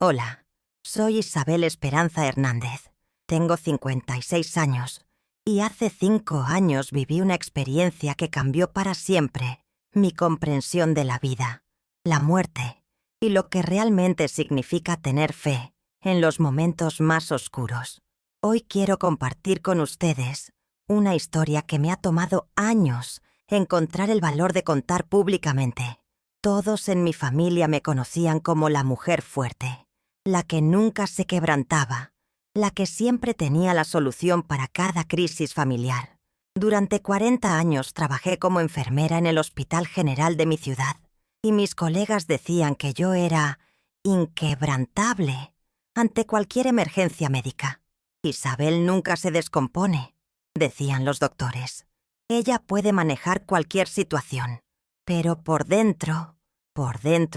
Hola, soy Isabel Esperanza Hernández. Tengo 56 años y hace 5 años viví una experiencia que cambió para siempre mi comprensión de la vida, la muerte y lo que realmente significa tener fe en los momentos más oscuros. Hoy quiero compartir con ustedes una historia que me ha tomado años encontrar el valor de contar públicamente. Todos en mi familia me conocían como la mujer fuerte, la que nunca se quebrantaba, la que siempre tenía la solución para cada crisis familiar. Durante 40 años trabajé como enfermera en el Hospital General de mi ciudad, y mis colegas decían que yo era inquebrantable ante cualquier emergencia médica. Isabel nunca se descompone, decían los doctores. Ella puede manejar cualquier situación, pero por dentro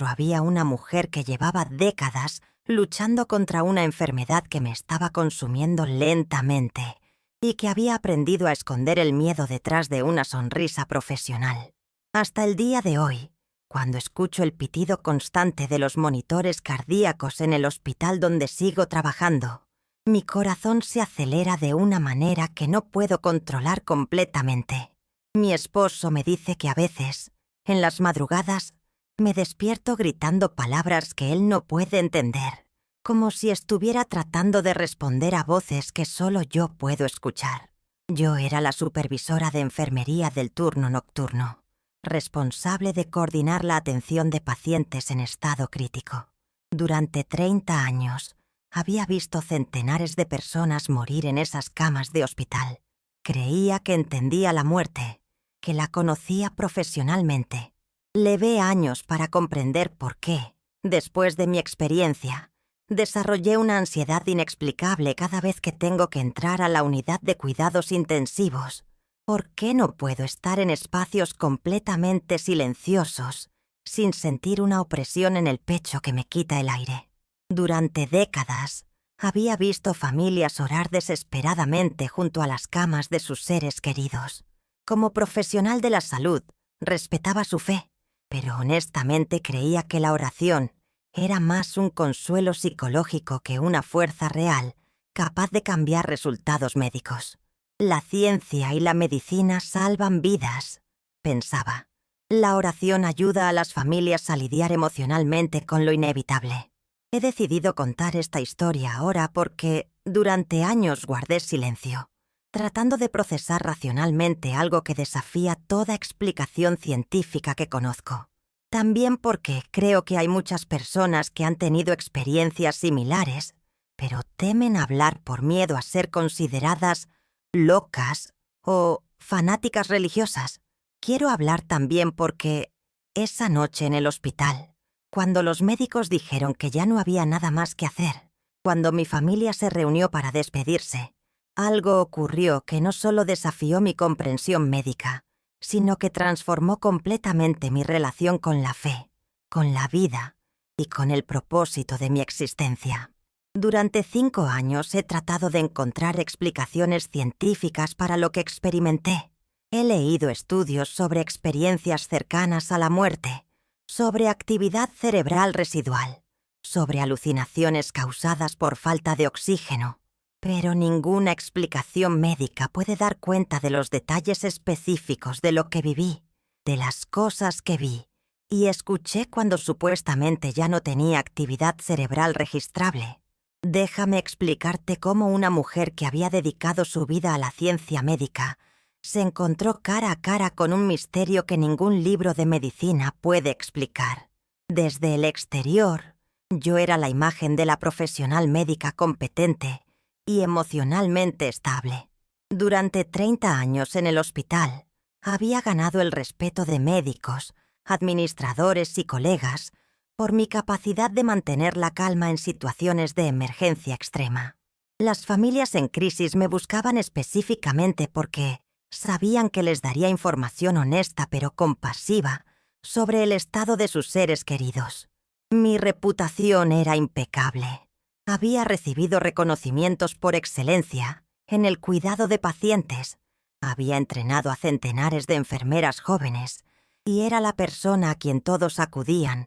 había una mujer que llevaba décadas luchando contra una enfermedad que me estaba consumiendo lentamente y que había aprendido a esconder el miedo detrás de una sonrisa profesional. Hasta el día de hoy, cuando escucho el pitido constante de los monitores cardíacos en el hospital donde sigo trabajando, mi corazón se acelera de una manera que no puedo controlar completamente. Mi esposo me dice que a veces, en las madrugadas, me despierto gritando palabras que él no puede entender, como si estuviera tratando de responder a voces que solo yo puedo escuchar. Yo era la supervisora de enfermería del turno nocturno, responsable de coordinar la atención de pacientes en estado crítico. Durante 30 años, había visto centenares de personas morir en esas camas de hospital. Creía que entendía la muerte, que la conocía profesionalmente. Levé años para comprender por qué, después de mi experiencia, desarrollé una ansiedad inexplicable cada vez que tengo que entrar a la unidad de cuidados intensivos. ¿Por qué no puedo estar en espacios completamente silenciosos, sin sentir una opresión en el pecho que me quita el aire? Durante décadas, había visto familias orar desesperadamente junto a las camas de sus seres queridos. Como profesional de la salud, respetaba su fe, pero honestamente creía que la oración era más un consuelo psicológico que una fuerza real capaz de cambiar resultados médicos. La ciencia y la medicina salvan vidas, pensaba. La oración ayuda a las familias a lidiar emocionalmente con lo inevitable. He decidido contar esta historia ahora porque durante años guardé silencio, tratando de procesar racionalmente algo que desafía toda explicación científica que conozco. También porque creo que hay muchas personas que han tenido experiencias similares, pero temen hablar por miedo a ser consideradas locas o fanáticas religiosas. Quiero hablar también porque esa noche en el hospital, cuando los médicos dijeron que ya no había nada más que hacer, cuando mi familia se reunió para despedirse, algo ocurrió que no solo desafió mi comprensión médica, sino que transformó completamente mi relación con la fe, con la vida y con el propósito de mi existencia. Durante 5 años he tratado de encontrar explicaciones científicas para lo que experimenté. He leído estudios sobre experiencias cercanas a la muerte, sobre actividad cerebral residual, sobre alucinaciones causadas por falta de oxígeno, pero ninguna explicación médica puede dar cuenta de los detalles específicos de lo que viví, de las cosas que vi y escuché cuando supuestamente ya no tenía actividad cerebral registrable. Déjame explicarte cómo una mujer que había dedicado su vida a la ciencia médica se encontró cara a cara con un misterio que ningún libro de medicina puede explicar. Desde el exterior, yo era la imagen de la profesional médica competente y emocionalmente estable. Durante 30 años en el hospital, había ganado el respeto de médicos, administradores y colegas por mi capacidad de mantener la calma en situaciones de emergencia extrema. Las familias en crisis me buscaban específicamente porque sabían que les daría información honesta pero compasiva sobre el estado de sus seres queridos. Mi reputación era impecable. Había recibido reconocimientos por excelencia en el cuidado de pacientes. Había entrenado a centenares de enfermeras jóvenes y era la persona a quien todos acudían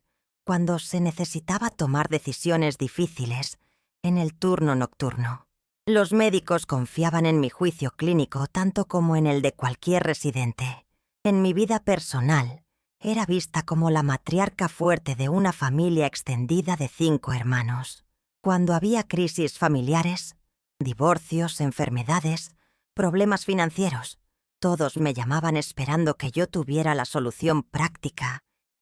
cuando se necesitaba tomar decisiones difíciles en el turno nocturno. Los médicos confiaban en mi juicio clínico tanto como en el de cualquier residente. En mi vida personal, era vista como la matriarca fuerte de una familia extendida de 5 hermanos. Cuando había crisis familiares, divorcios, enfermedades, problemas financieros, todos me llamaban esperando que yo tuviera la solución práctica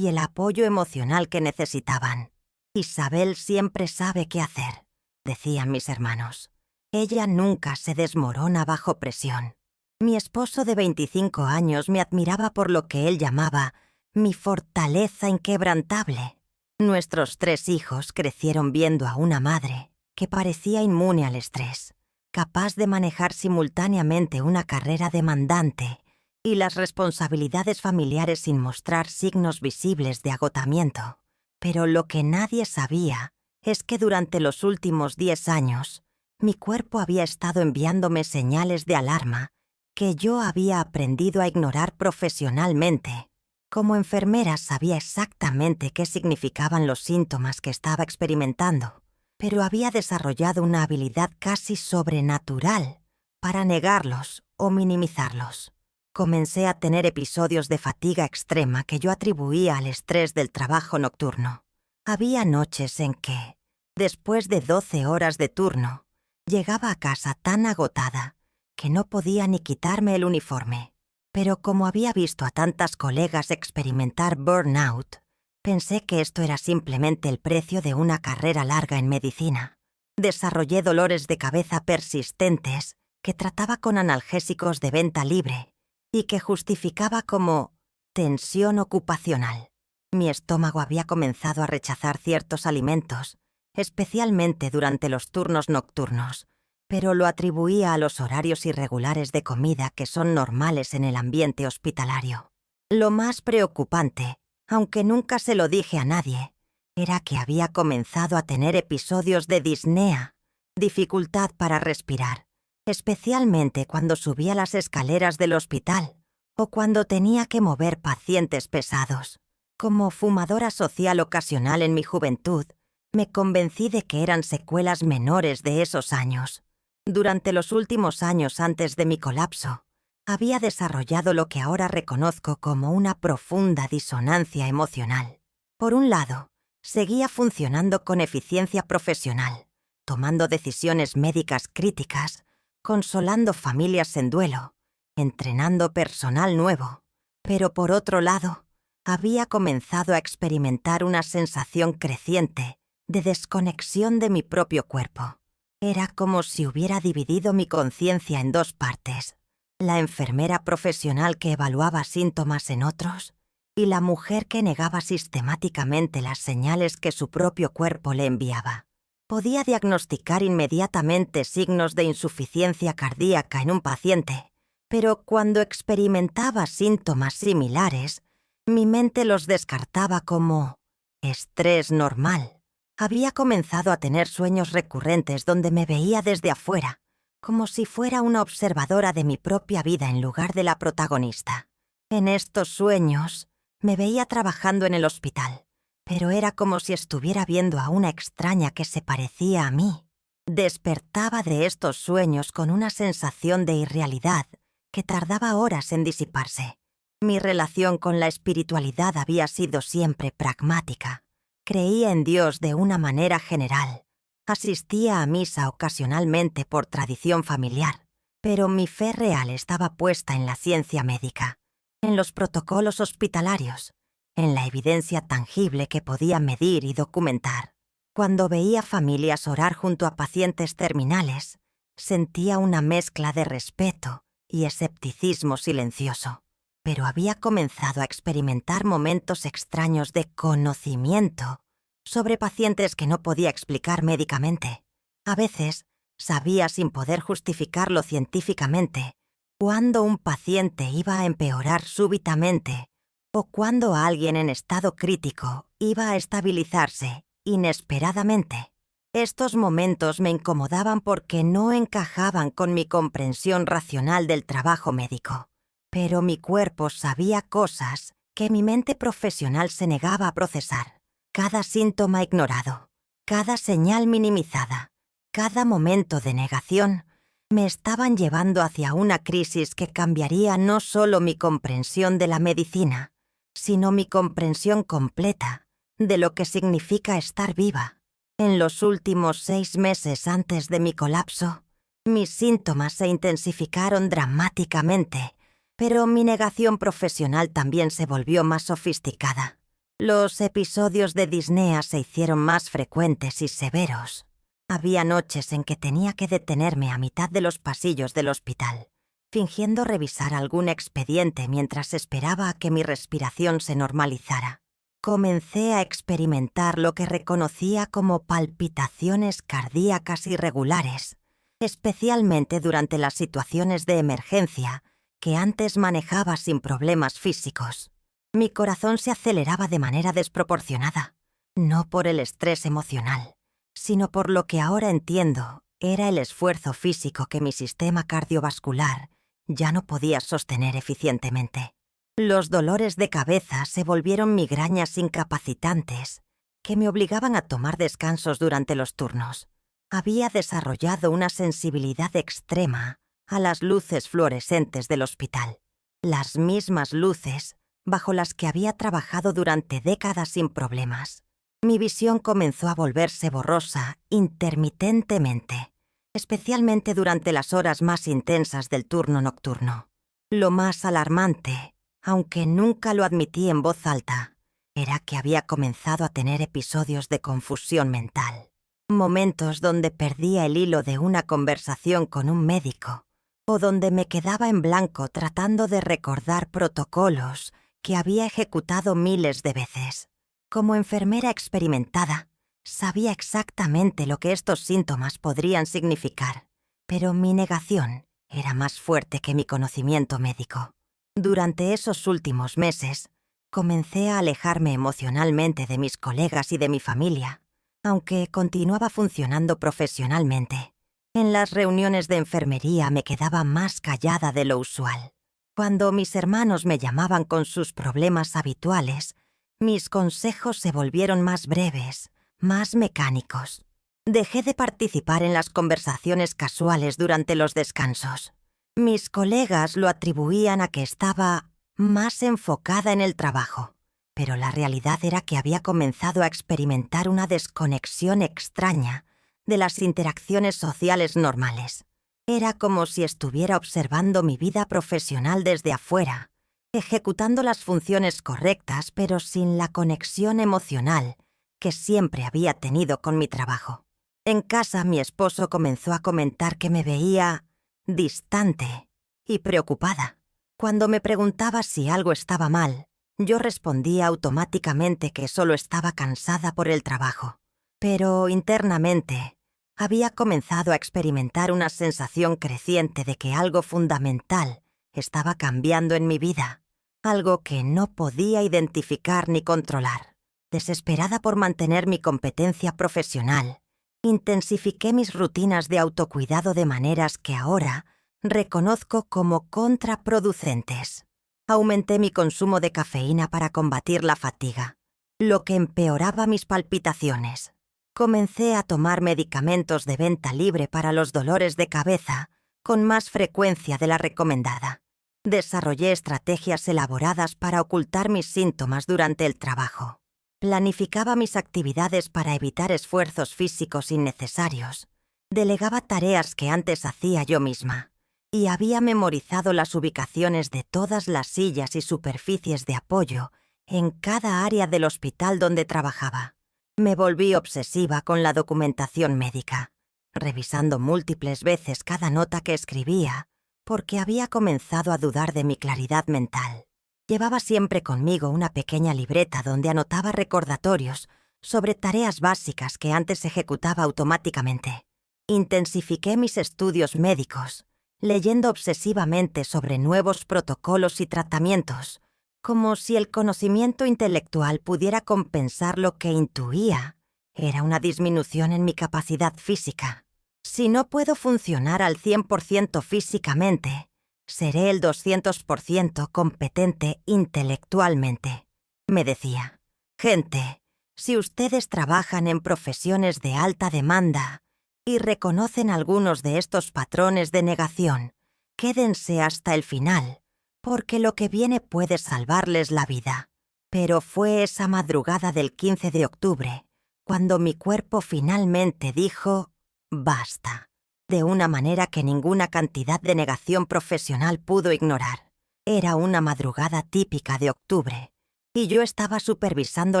y el apoyo emocional que necesitaban. Isabel siempre sabe qué hacer, decían mis hermanos. Ella nunca se desmorona bajo presión. Mi esposo de 25 años me admiraba por lo que él llamaba mi fortaleza inquebrantable. Nuestros 3 hijos crecieron viendo a una madre que parecía inmune al estrés, capaz de manejar simultáneamente una carrera demandante y las responsabilidades familiares sin mostrar signos visibles de agotamiento. Pero lo que nadie sabía es que durante los últimos 10 años, mi cuerpo había estado enviándome señales de alarma que yo había aprendido a ignorar profesionalmente. Como enfermera sabía exactamente qué significaban los síntomas que estaba experimentando, pero había desarrollado una habilidad casi sobrenatural para negarlos o minimizarlos. Comencé a tener episodios de fatiga extrema que yo atribuía al estrés del trabajo nocturno. Había noches en que, después de 12 horas de turno, llegaba a casa tan agotada que no podía ni quitarme el uniforme. Pero como había visto a tantas colegas experimentar burnout, pensé que esto era simplemente el precio de una carrera larga en medicina. Desarrollé dolores de cabeza persistentes que trataba con analgésicos de venta libre y que justificaba como tensión ocupacional. Mi estómago había comenzado a rechazar ciertos alimentos, especialmente durante los turnos nocturnos, pero lo atribuía a los horarios irregulares de comida que son normales en el ambiente hospitalario. Lo más preocupante, aunque nunca se lo dije a nadie, era que había comenzado a tener episodios de disnea, dificultad para respirar, especialmente cuando subía las escaleras del hospital o cuando tenía que mover pacientes pesados. Como fumadora social ocasional en mi juventud, me convencí de que eran secuelas menores de esos años. Durante los últimos años antes de mi colapso, había desarrollado lo que ahora reconozco como una profunda disonancia emocional. Por un lado, seguía funcionando con eficiencia profesional, tomando decisiones médicas críticas, consolando familias en duelo, entrenando personal nuevo. Pero por otro lado, había comenzado a experimentar una sensación creciente de desconexión de mi propio cuerpo. Era como si hubiera dividido mi conciencia en 2 partes: la enfermera profesional que evaluaba síntomas en otros y la mujer que negaba sistemáticamente las señales que su propio cuerpo le enviaba. Podía diagnosticar inmediatamente signos de insuficiencia cardíaca en un paciente, pero cuando experimentaba síntomas similares, mi mente los descartaba como estrés normal. Había comenzado a tener sueños recurrentes donde me veía desde afuera, como si fuera una observadora de mi propia vida en lugar de la protagonista. En estos sueños, me veía trabajando en el hospital, pero era como si estuviera viendo a una extraña que se parecía a mí. Despertaba de estos sueños con una sensación de irrealidad que tardaba horas en disiparse. Mi relación con la espiritualidad había sido siempre pragmática. Creía en Dios de una manera general. Asistía a misa ocasionalmente por tradición familiar, pero mi fe real estaba puesta en la ciencia médica, en los protocolos hospitalarios, en la evidencia tangible que podía medir y documentar. Cuando veía familias orar junto a pacientes terminales, sentía una mezcla de respeto y escepticismo silencioso. Pero había comenzado a experimentar momentos extraños de conocimiento sobre pacientes que no podía explicar médicamente. A veces, sabía sin poder justificarlo científicamente cuándo un paciente iba a empeorar súbitamente o cuándo alguien en estado crítico iba a estabilizarse inesperadamente. Estos momentos me incomodaban porque no encajaban con mi comprensión racional del trabajo médico. Pero mi cuerpo sabía cosas que mi mente profesional se negaba a procesar. Cada síntoma ignorado, cada señal minimizada, cada momento de negación me estaban llevando hacia una crisis que cambiaría no solo mi comprensión de la medicina, sino mi comprensión completa de lo que significa estar viva. En los últimos 6 meses antes de mi colapso, mis síntomas se intensificaron dramáticamente, pero mi negación profesional también se volvió más sofisticada. Los episodios de disnea se hicieron más frecuentes y severos. Había noches en que tenía que detenerme a mitad de los pasillos del hospital, fingiendo revisar algún expediente mientras esperaba a que mi respiración se normalizara. Comencé a experimentar lo que reconocía como palpitaciones cardíacas irregulares, especialmente durante las situaciones de emergencia que antes manejaba sin problemas físicos. Mi corazón se aceleraba de manera desproporcionada, no por el estrés emocional, sino por lo que ahora entiendo era el esfuerzo físico que mi sistema cardiovascular ya no podía sostener eficientemente. Los dolores de cabeza se volvieron migrañas incapacitantes que me obligaban a tomar descansos durante los turnos. Había desarrollado una sensibilidad extrema a las luces fluorescentes del hospital, las mismas luces bajo las que había trabajado durante décadas sin problemas. Mi visión comenzó a volverse borrosa intermitentemente, especialmente durante las horas más intensas del turno nocturno. Lo más alarmante, aunque nunca lo admití en voz alta, era que había comenzado a tener episodios de confusión mental. Momentos donde perdía el hilo de una conversación con un médico, o donde me quedaba en blanco tratando de recordar protocolos que había ejecutado miles de veces. Como enfermera experimentada, sabía exactamente lo que estos síntomas podrían significar, pero mi negación era más fuerte que mi conocimiento médico. Durante esos últimos meses, comencé a alejarme emocionalmente de mis colegas y de mi familia, aunque continuaba funcionando profesionalmente. En las reuniones de enfermería me quedaba más callada de lo usual. Cuando mis hermanos me llamaban con sus problemas habituales, mis consejos se volvieron más breves, más mecánicos. Dejé de participar en las conversaciones casuales durante los descansos. Mis colegas lo atribuían a que estaba más enfocada en el trabajo, pero la realidad era que había comenzado a experimentar una desconexión extraña de las interacciones sociales normales. Era como si estuviera observando mi vida profesional desde afuera, ejecutando las funciones correctas pero sin la conexión emocional que siempre había tenido con mi trabajo. En casa, mi esposo comenzó a comentar que me veía distante y preocupada. Cuando me preguntaba si algo estaba mal, yo respondía automáticamente que solo estaba cansada por el trabajo. Pero internamente, había comenzado a experimentar una sensación creciente de que algo fundamental estaba cambiando en mi vida, algo que no podía identificar ni controlar. Desesperada por mantener mi competencia profesional, intensifiqué mis rutinas de autocuidado de maneras que ahora reconozco como contraproducentes. Aumenté mi consumo de cafeína para combatir la fatiga, lo que empeoraba mis palpitaciones. Comencé a tomar medicamentos de venta libre para los dolores de cabeza con más frecuencia de la recomendada. Desarrollé estrategias elaboradas para ocultar mis síntomas durante el trabajo. Planificaba mis actividades para evitar esfuerzos físicos innecesarios. Delegaba tareas que antes hacía yo misma. Y había memorizado las ubicaciones de todas las sillas y superficies de apoyo en cada área del hospital donde trabajaba. Me volví obsesiva con la documentación médica, revisando múltiples veces cada nota que escribía, porque había comenzado a dudar de mi claridad mental. Llevaba siempre conmigo una pequeña libreta donde anotaba recordatorios sobre tareas básicas que antes ejecutaba automáticamente. Intensifiqué mis estudios médicos, leyendo obsesivamente sobre nuevos protocolos y tratamientos, como si el conocimiento intelectual pudiera compensar lo que intuía era una disminución en mi capacidad física. Si no puedo funcionar al 100% físicamente, seré el 200% competente intelectualmente, me decía. Gente, Si ustedes trabajan en profesiones de alta demanda y reconocen algunos de estos patrones de negación, quédense hasta el final, porque lo que viene puede salvarles la vida. Pero fue esa madrugada del 15 de octubre cuando mi cuerpo finalmente dijo «basta», de una manera que ninguna cantidad de negación profesional pudo ignorar. Era una madrugada típica de octubre, y yo estaba supervisando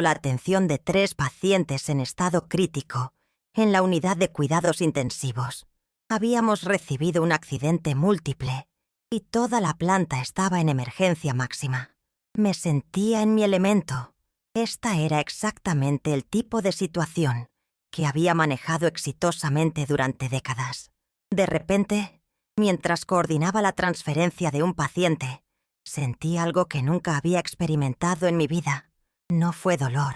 la atención de 3 pacientes en estado crítico en la unidad de cuidados intensivos. Habíamos recibido un accidente múltiple y toda la planta estaba en emergencia máxima. Me sentía en mi elemento. Esta era exactamente el tipo de situación que había manejado exitosamente durante décadas. De repente, mientras coordinaba la transferencia de un paciente, sentí algo que nunca había experimentado en mi vida. No fue dolor,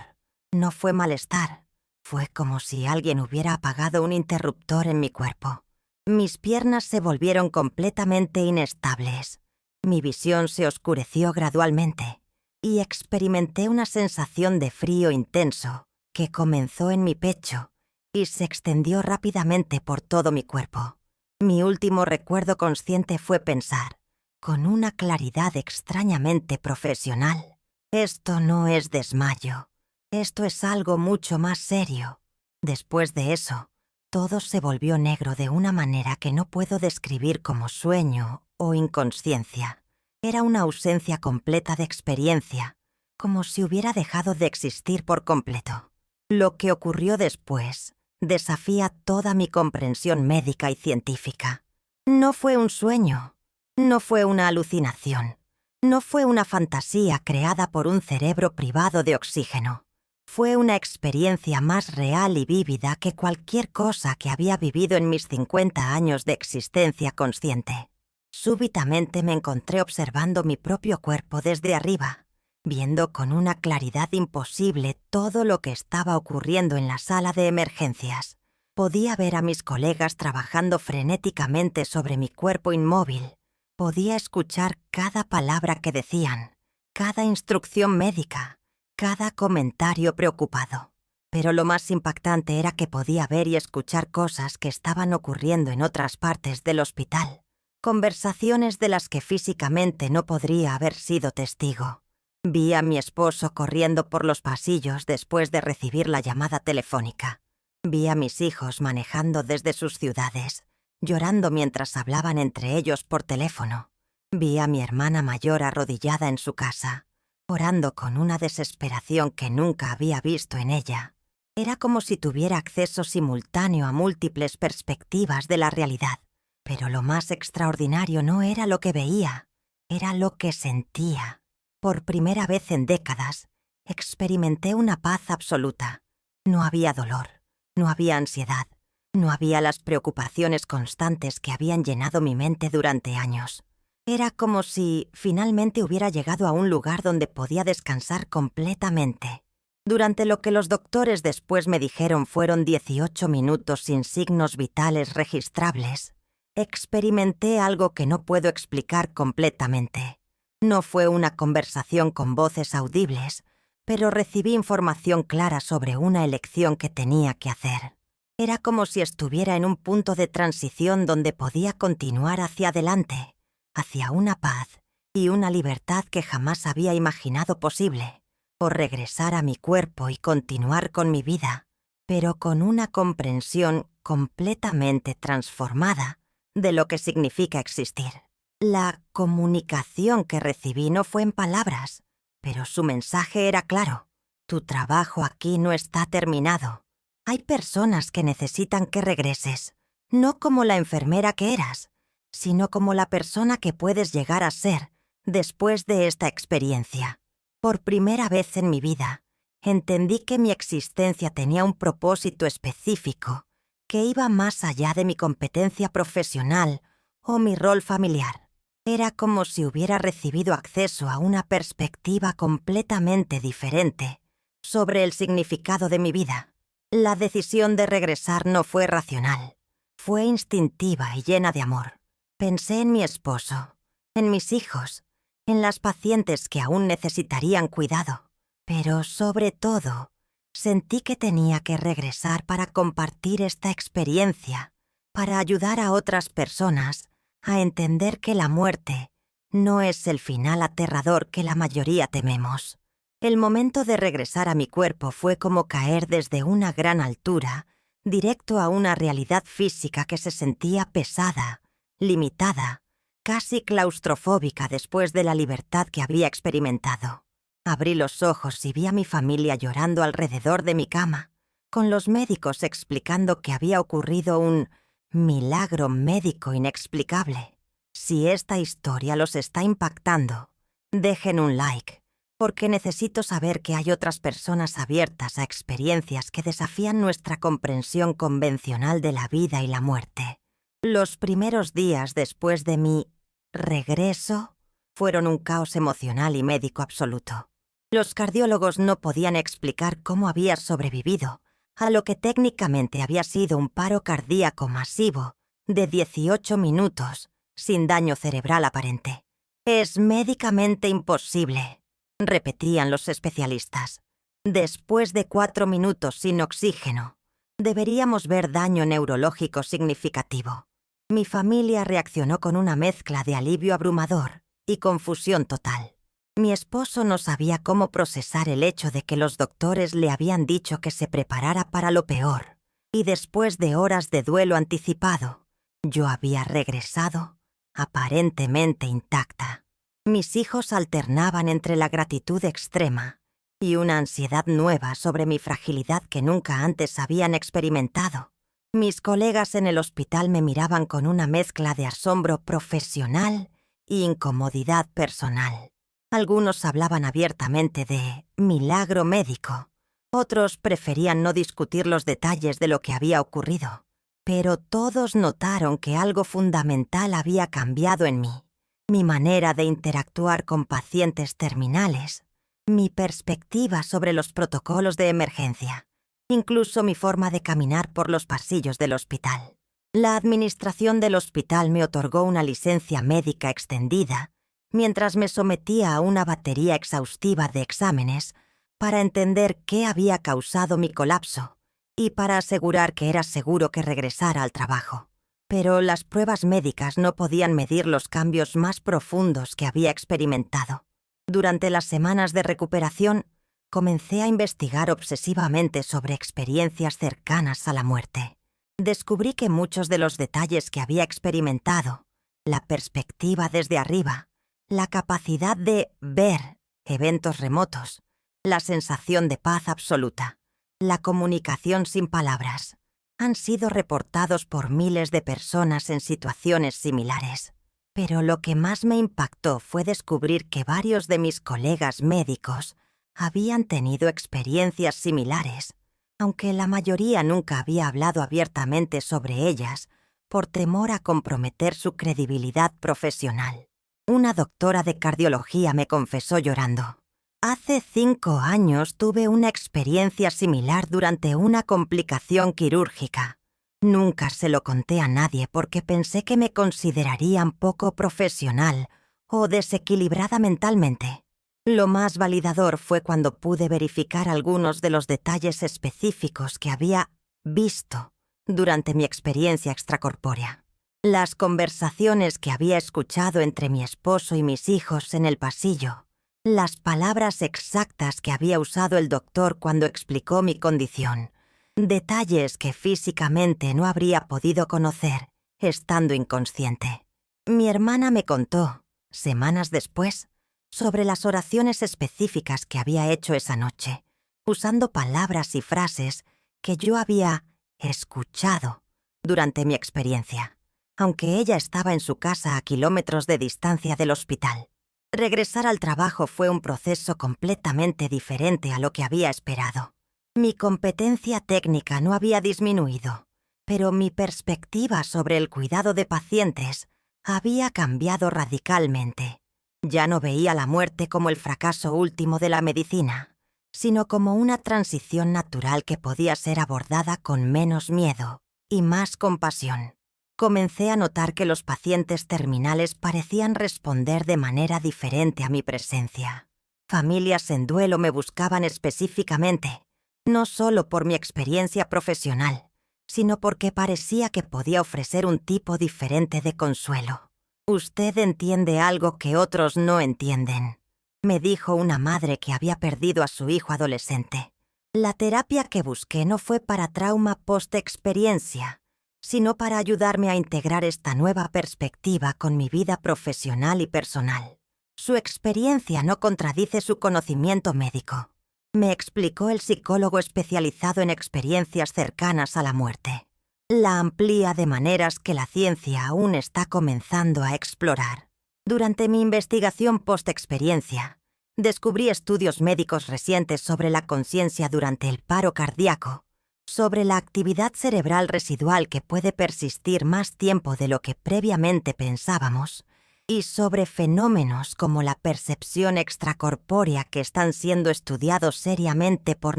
no fue malestar. Fue como si alguien hubiera apagado un interruptor en mi cuerpo. Mis piernas se volvieron completamente inestables. Mi visión se oscureció gradualmente y experimenté una sensación de frío intenso que comenzó en mi pecho y se extendió rápidamente por todo mi cuerpo. Mi último recuerdo consciente fue pensar, con una claridad extrañamente profesional: esto no es desmayo, esto es algo mucho más serio. Después de eso, todo se volvió negro de una manera que no puedo describir como sueño o inconsciencia. Era una ausencia completa de experiencia, como si hubiera dejado de existir por completo. Lo que ocurrió después desafía toda mi comprensión médica y científica. No fue un sueño, no fue una alucinación, no fue una fantasía creada por un cerebro privado de oxígeno. Fue una experiencia más real y vívida que cualquier cosa que había vivido en mis 50 años de existencia consciente. Súbitamente me encontré observando mi propio cuerpo desde arriba, viendo con una claridad imposible todo lo que estaba ocurriendo en la sala de emergencias. Podía ver a mis colegas trabajando frenéticamente sobre mi cuerpo inmóvil. Podía escuchar cada palabra que decían, cada instrucción médica, cada comentario preocupado. Pero lo más impactante era que podía ver y escuchar cosas que estaban ocurriendo en otras partes del hospital. Conversaciones de las que físicamente no podría haber sido testigo. Vi a mi esposo corriendo por los pasillos después de recibir la llamada telefónica. Vi a mis hijos manejando desde sus ciudades, llorando mientras hablaban entre ellos por teléfono. Vi a mi hermana mayor arrodillada en su casa, orando con una desesperación que nunca había visto en ella. Era como si tuviera acceso simultáneo a múltiples perspectivas de la realidad. Pero lo más extraordinario no era lo que veía, era lo que sentía. Por primera vez en décadas, experimenté una paz absoluta. No había dolor, no había ansiedad, no había las preocupaciones constantes que habían llenado mi mente durante años. Era como si finalmente hubiera llegado a un lugar donde podía descansar completamente. Durante lo que los doctores después me dijeron fueron 18 minutos sin signos vitales registrables, experimenté algo que no puedo explicar completamente. No fue una conversación con voces audibles, pero recibí información clara sobre una elección que tenía que hacer. Era como si estuviera en un punto de transición donde podía continuar hacia adelante, hacia una paz y una libertad que jamás había imaginado posible, o regresar a mi cuerpo y continuar con mi vida, pero con una comprensión completamente transformada de lo que significa existir. La comunicación que recibí no fue en palabras, pero su mensaje era claro. Tu trabajo aquí no está terminado. Hay personas que necesitan que regreses, no como la enfermera que eras, sino como la persona que puedes llegar a ser después de esta experiencia. Por primera vez en mi vida, entendí que mi existencia tenía un propósito específico que iba más allá de mi competencia profesional o mi rol familiar. Era como si hubiera recibido acceso a una perspectiva completamente diferente sobre el significado de mi vida. La decisión de regresar no fue racional, fue instintiva y llena de amor. Pensé en mi esposo, en mis hijos, en las pacientes que aún necesitarían cuidado, pero sobre todo, Sentí que tenía que regresar para compartir esta experiencia, para ayudar a otras personas a entender que la muerte no es el final aterrador que la mayoría tememos. El momento de regresar a mi cuerpo fue como caer desde una gran altura, directo a una realidad física que se sentía pesada, limitada, casi claustrofóbica después de la libertad que había experimentado. Abrí los ojos y vi a mi familia llorando alrededor de mi cama, con los médicos explicando que había ocurrido un milagro médico inexplicable. Si esta historia los está impactando, dejen un like, porque necesito saber que hay otras personas abiertas a experiencias que desafían nuestra comprensión convencional de la vida y la muerte. Los primeros días después de mi regreso fueron un caos emocional y médico absoluto. Los cardiólogos no podían explicar cómo había sobrevivido a lo que técnicamente había sido un paro cardíaco masivo de 18 minutos sin daño cerebral aparente. «Es médicamente imposible», repetían los especialistas. «Después de 4 minutos sin oxígeno, deberíamos ver daño neurológico significativo». Mi familia reaccionó con una mezcla de alivio abrumador y confusión total. Mi esposo no sabía cómo procesar el hecho de que los doctores le habían dicho que se preparara para lo peor, y después de horas de duelo anticipado, yo había regresado aparentemente intacta. Mis hijos alternaban entre la gratitud extrema y una ansiedad nueva sobre mi fragilidad que nunca antes habían experimentado. Mis colegas en el hospital me miraban con una mezcla de asombro profesional e incomodidad personal. Algunos hablaban abiertamente de milagro médico. Otros preferían no discutir los detalles de lo que había ocurrido. Pero todos notaron que algo fundamental había cambiado en mí. Mi manera de interactuar con pacientes terminales, mi perspectiva sobre los protocolos de emergencia, incluso mi forma de caminar por los pasillos del hospital. La administración del hospital me otorgó una licencia médica extendida mientras me sometía a una batería exhaustiva de exámenes para entender qué había causado mi colapso y para asegurar que era seguro que regresara al trabajo. Pero las pruebas médicas no podían medir los cambios más profundos que había experimentado. Durante las semanas de recuperación, comencé a investigar obsesivamente sobre experiencias cercanas a la muerte. Descubrí que muchos de los detalles que había experimentado, la perspectiva desde arriba, la capacidad de ver eventos remotos, la sensación de paz absoluta, la comunicación sin palabras, han sido reportados por miles de personas en situaciones similares. Pero lo que más me impactó fue descubrir que varios de mis colegas médicos habían tenido experiencias similares, aunque la mayoría nunca había hablado abiertamente sobre ellas por temor a comprometer su credibilidad profesional. Una doctora de cardiología me confesó llorando: «Hace 5 años tuve una experiencia similar durante una complicación quirúrgica. Nunca se lo conté a nadie porque pensé que me considerarían poco profesional o desequilibrada mentalmente. Lo más validador fue cuando pude verificar algunos de los detalles específicos que había visto durante mi experiencia extracorpórea. Las conversaciones que había escuchado entre mi esposo y mis hijos en el pasillo, las palabras exactas que había usado el doctor cuando explicó mi condición, detalles que físicamente no habría podido conocer estando inconsciente. Mi hermana me contó, semanas después, sobre las oraciones específicas que había hecho esa noche, usando palabras y frases que yo había escuchado durante mi experiencia, aunque ella estaba en su casa a kilómetros de distancia del hospital. Regresar al trabajo fue un proceso completamente diferente a lo que había esperado. Mi competencia técnica no había disminuido, pero mi perspectiva sobre el cuidado de pacientes había cambiado radicalmente. Ya no veía la muerte como el fracaso último de la medicina, sino como una transición natural que podía ser abordada con menos miedo y más compasión. Comencé a notar que los pacientes terminales parecían responder de manera diferente a mi presencia. Familias en duelo me buscaban específicamente no solo por mi experiencia profesional, sino porque parecía que podía ofrecer un tipo diferente de consuelo. «Usted entiende algo que otros no entienden», me dijo una madre que había perdido a su hijo adolescente. La terapia que busqué no fue para trauma post-experiencia, sino para ayudarme a integrar esta nueva perspectiva con mi vida profesional y personal. Su experiencia no contradice su conocimiento médico, me explicó el psicólogo especializado en experiencias cercanas a la muerte. La amplía de maneras que la ciencia aún está comenzando a explorar. Durante mi investigación post-experiencia, descubrí estudios médicos recientes sobre la conciencia durante el paro cardíaco, sobre la actividad cerebral residual que puede persistir más tiempo de lo que previamente pensábamos, y sobre fenómenos como la percepción extracorpórea que están siendo estudiados seriamente por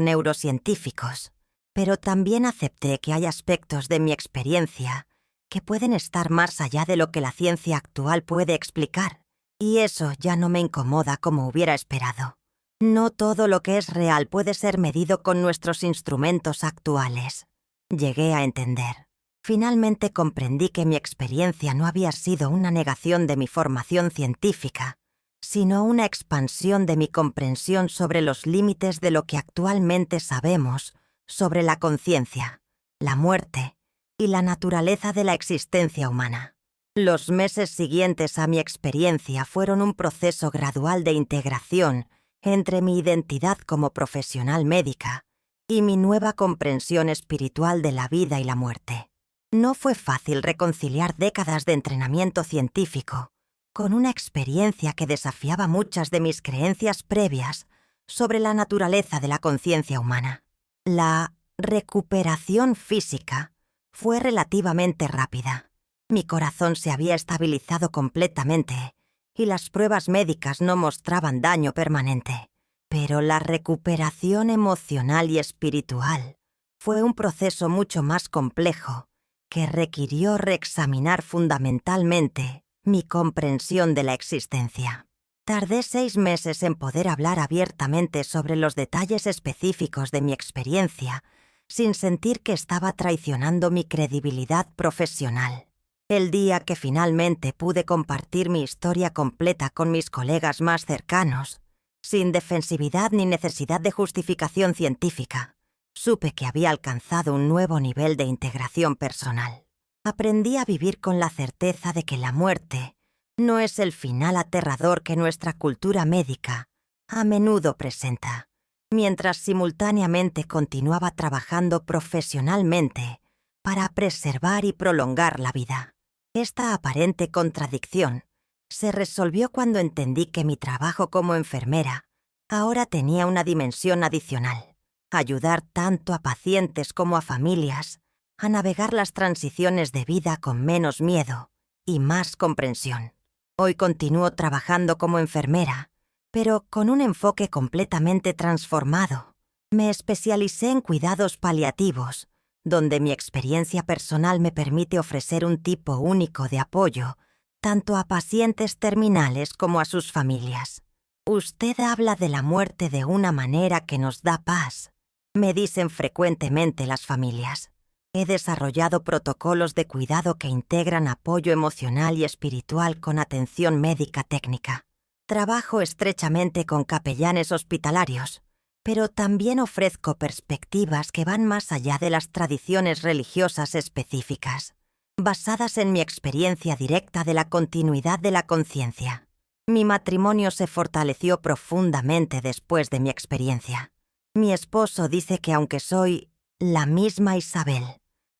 neurocientíficos. Pero también acepté que hay aspectos de mi experiencia que pueden estar más allá de lo que la ciencia actual puede explicar, y eso ya no me incomoda como hubiera esperado. No todo lo que es real puede ser medido con nuestros instrumentos actuales. Llegué a entender. Finalmente comprendí que mi experiencia no había sido una negación de mi formación científica, sino una expansión de mi comprensión sobre los límites de lo que actualmente sabemos sobre la conciencia, la muerte y la naturaleza de la existencia humana. Los meses siguientes a mi experiencia fueron un proceso gradual de integración entre mi identidad como profesional médica y mi nueva comprensión espiritual de la vida y la muerte. No fue fácil reconciliar décadas de entrenamiento científico con una experiencia que desafiaba muchas de mis creencias previas sobre la naturaleza de la conciencia humana. La recuperación física fue relativamente rápida. Mi corazón se había estabilizado completamente y las pruebas médicas no mostraban daño permanente. Pero la recuperación emocional y espiritual fue un proceso mucho más complejo que requirió reexaminar fundamentalmente mi comprensión de la existencia. Tardé 6 meses en poder hablar abiertamente sobre los detalles específicos de mi experiencia, sin sentir que estaba traicionando mi credibilidad profesional. El día que finalmente pude compartir mi historia completa con mis colegas más cercanos, sin defensividad ni necesidad de justificación científica, supe que había alcanzado un nuevo nivel de integración personal. Aprendí a vivir con la certeza de que la muerte no es el final aterrador que nuestra cultura médica a menudo presenta, mientras simultáneamente continuaba trabajando profesionalmente para preservar y prolongar la vida. Esta aparente contradicción se resolvió cuando entendí que mi trabajo como enfermera ahora tenía una dimensión adicional: ayudar tanto a pacientes como a familias a navegar las transiciones de vida con menos miedo y más comprensión. Hoy continúo trabajando como enfermera, pero con un enfoque completamente transformado. Me especialicé en cuidados paliativos, donde mi experiencia personal me permite ofrecer un tipo único de apoyo, tanto a pacientes terminales como a sus familias. Usted habla de la muerte de una manera que nos da paz, me dicen frecuentemente las familias. He desarrollado protocolos de cuidado que integran apoyo emocional y espiritual con atención médica técnica. Trabajo estrechamente con capellanes hospitalarios, pero también ofrezco perspectivas que van más allá de las tradiciones religiosas específicas, basadas en mi experiencia directa de la continuidad de la conciencia. Mi matrimonio se fortaleció profundamente después de mi experiencia. Mi esposo dice que aunque soy la misma Isabel,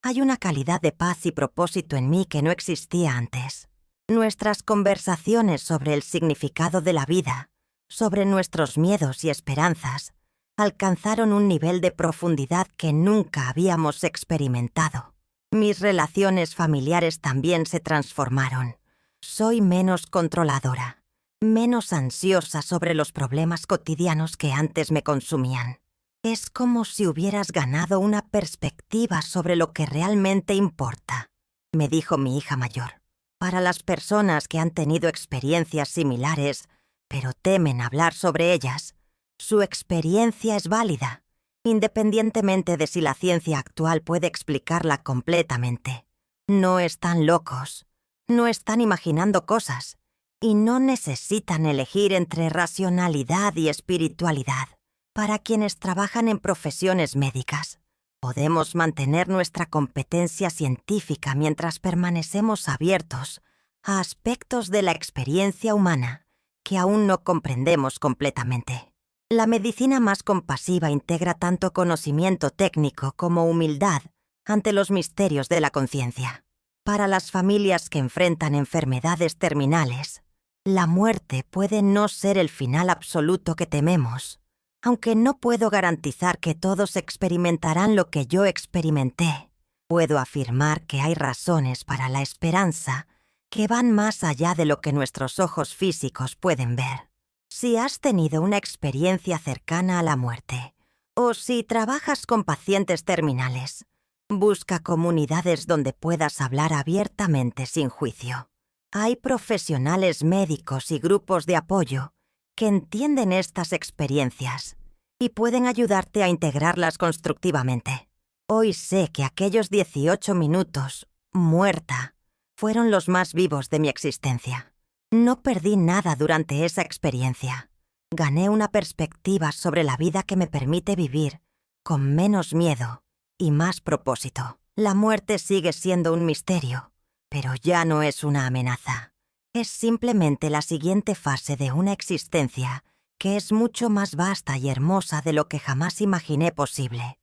hay una calidad de paz y propósito en mí que no existía antes. Nuestras conversaciones sobre el significado de la vida, sobre nuestros miedos y esperanzas, alcanzaron un nivel de profundidad que nunca habíamos experimentado. Mis relaciones familiares también se transformaron. Soy menos controladora, menos ansiosa sobre los problemas cotidianos que antes me consumían. Es como si hubieras ganado una perspectiva sobre lo que realmente importa, me dijo mi hija mayor. Para las personas que han tenido experiencias similares, pero temen hablar sobre ellas, su experiencia es válida Independientemente de si la ciencia actual puede explicarla completamente. No están locos, no están imaginando cosas, y no necesitan elegir entre racionalidad y espiritualidad. Para quienes trabajan en profesiones médicas, podemos mantener nuestra competencia científica mientras permanecemos abiertos a aspectos de la experiencia humana que aún no comprendemos completamente. La medicina más compasiva integra tanto conocimiento técnico como humildad ante los misterios de la conciencia. Para las familias que enfrentan enfermedades terminales, la muerte puede no ser el final absoluto que tememos. Aunque no puedo garantizar que todos experimentarán lo que yo experimenté, puedo afirmar que hay razones para la esperanza que van más allá de lo que nuestros ojos físicos pueden ver. Si has tenido una experiencia cercana a la muerte, o si trabajas con pacientes terminales, busca comunidades donde puedas hablar abiertamente sin juicio. Hay profesionales médicos y grupos de apoyo que entienden estas experiencias y pueden ayudarte a integrarlas constructivamente. Hoy sé que aquellos 18 minutos, muerta, fueron los más vivos de mi existencia. No perdí nada durante esa experiencia. Gané una perspectiva sobre la vida que me permite vivir con menos miedo y más propósito. La muerte sigue siendo un misterio, pero ya no es una amenaza. Es simplemente la siguiente fase de una existencia que es mucho más vasta y hermosa de lo que jamás imaginé posible.